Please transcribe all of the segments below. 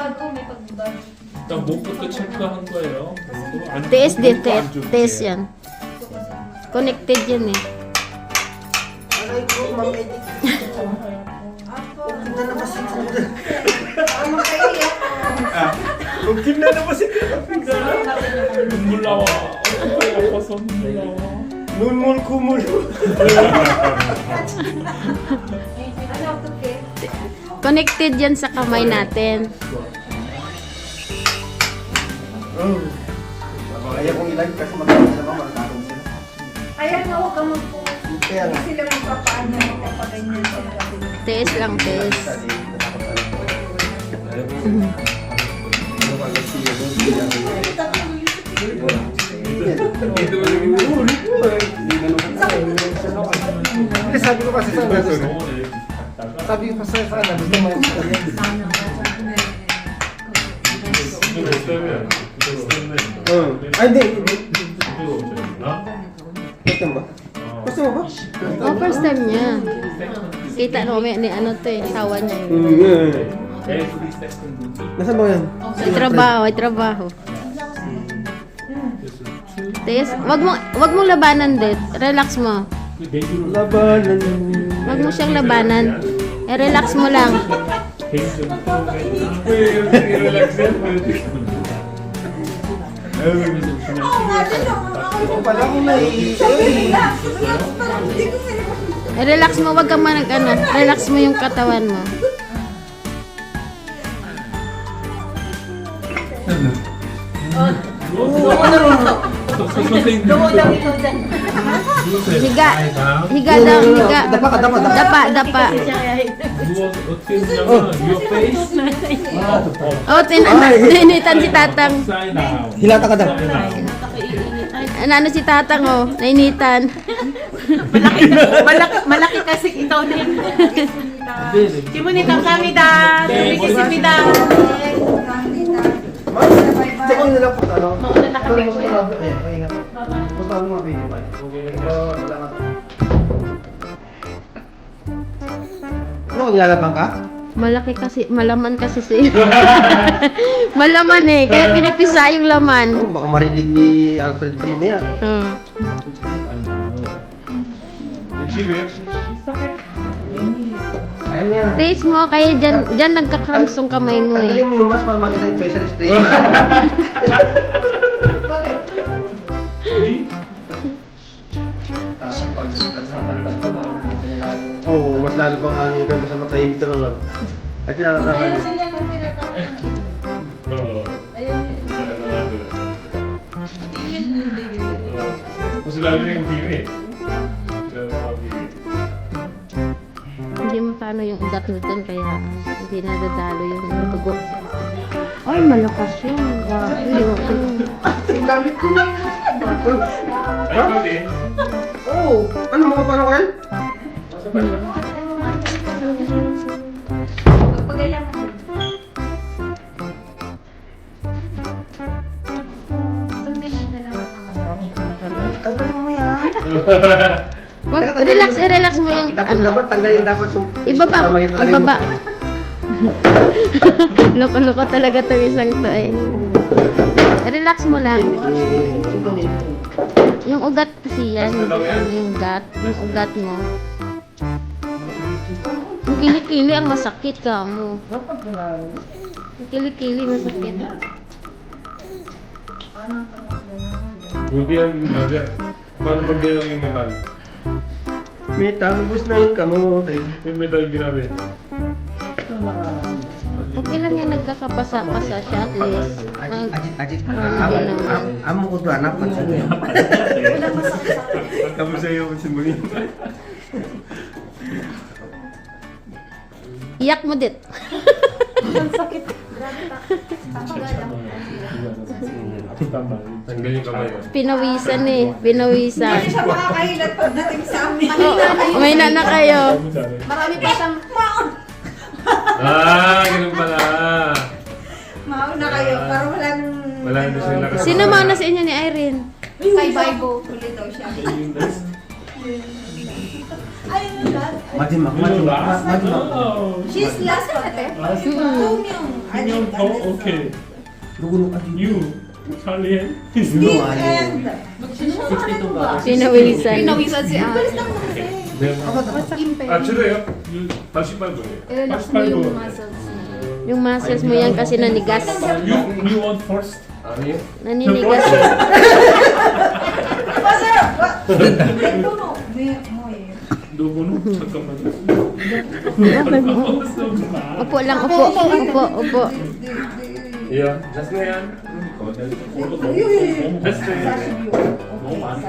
pagbago, may pagbago. 일단 목부터 체크한 거예요. TS din, TS yan. Connected yan eh. Aray ko, Ma'am Edith. Punta na ba si Kuda? Ano kayo yan? 웃긴 나 naman si 눈물 나와. 어떡해, 아파서 눈물 나와. Nunmul kumul. Ano, okay? Connected yan sa kamay natin. Kaya kong i-live kasi magkakaroon sila ba? Magkakaroon sila. Kaya nga, huwag kang magpo. Kaya nga. Hindi sila magpapaano kapag ganyan sila. TS lang, TS. Hindi, sabi ko kasi sa sabi ko kasi sa ano, gusto mo yung Ay, hindi. Gusto mo ba? Gusto mo ba? Oh, first time niya. Kita no, may ano to eh, sawa niya yun. Nasaan ba yan? May trabaho, may trabaho. TS, wag mong labanan din. Relax mo. Labanan. Wag mo siyang labanan. Relax mo lang. Pala ko na Relax mo, wag kang ano. Relax mo yung katawan mo. Higa. Higa daw, higa. Dapa ka, dapa. Dapa. 어떻게 했냐면 your face Oh, tinitan si Tatang. upside down. Hilata ka daw. Ano si Tatang oh, nainitan. malaki kasi ikaw din. Simunita kami da. Sumikisimida. Check mo nila po, ano? Mauna na kami. Ingat. Punta mo mga baby. Salamat. Ano, nilalabang ka? Malaki kasi, malaman kasi si malaman eh, kaya pinipisa yung laman. Oh, baka marinig ni Alfred pa mamaya. Ayun yan. Taste mo, kaya dyan nagkakrams yung kamay mo eh. Tanggalin mo mas para makita yung facial spray. Oo, mas lalo pang hangin ka sa matahimik na lang. At kinakatakan. Mas lalo yung biri. Hindi mo paano yung ugat mo dun, kaya hindi nadadalo yung dugo. Ay, malakas yun. Ang gamit ko na. Ay, Oo, ano mo paano kayo? Pagpagalang mo. Tagal mo yan. Relax mo yung Dapat tanggalin dapat yung... ibaba. Loko-loko talaga itong isang to eh. Relax mo lang. Yung ugat kasi yan, yung ugat mo. Yung kilikili ang masakit ka mo. Yung kilikili masakit. Buti ang ginagawa. Paano pag gano'n yung metal? May talubos na yung kamote. Yung metal ginagawa. Okay lang yan, nagkakapasa-pasa siya at least. Ajit. Ano Amo ko doon, anak man sa doon. Kamu sa'yo si Mungin. Iyak mo dit. Tama. Tanggal yung kamay. Pinawisan eh, pinawisan. Hindi siya makakahilat pagdating sa amin. May na kayo. Marami pa siyang Ganun pala. mauna kayo. Para walang... Wala na sila kasi. Sino mauna sa inyo ni Irene? Kay Bible. Huli daw siya. Majimak. She's last pa, te. Last? Yung 김영 더 오케이. You, Charlie, Steve and... Pinawisan. Pinawisan si Anne. 아 저래요? 88분이에요. Relax mo yung muscles. Yung muscles mo yan kasi nanigas. You want first? Naninigas eh. 누구는? 잠깐만요. Upo lang, upo. Upo, upo. Yeah, just na yan. 너무 많이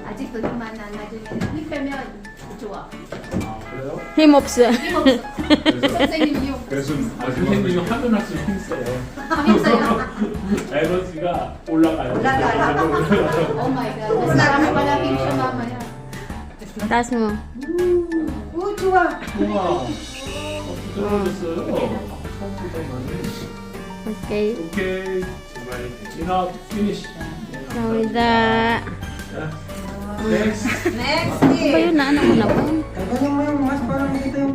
아직도 힘만 안 나중에 힘 빼면 좋아. 그래요? 힘없어. 선생님 용. 그래서 선생님이 하면 할수록 힘써요. 힘써요. 에너지가 올라가요. Oh my God. Mas marami pala him siya mamaya. Taas mo. 좋아. 우와, 부드러워졌어요. Okay. 오케이, 정말 enough, finish. Nawida. Next. Next Ba yun na? Ano ko na po? Ganyan mo yung mas parang kita yung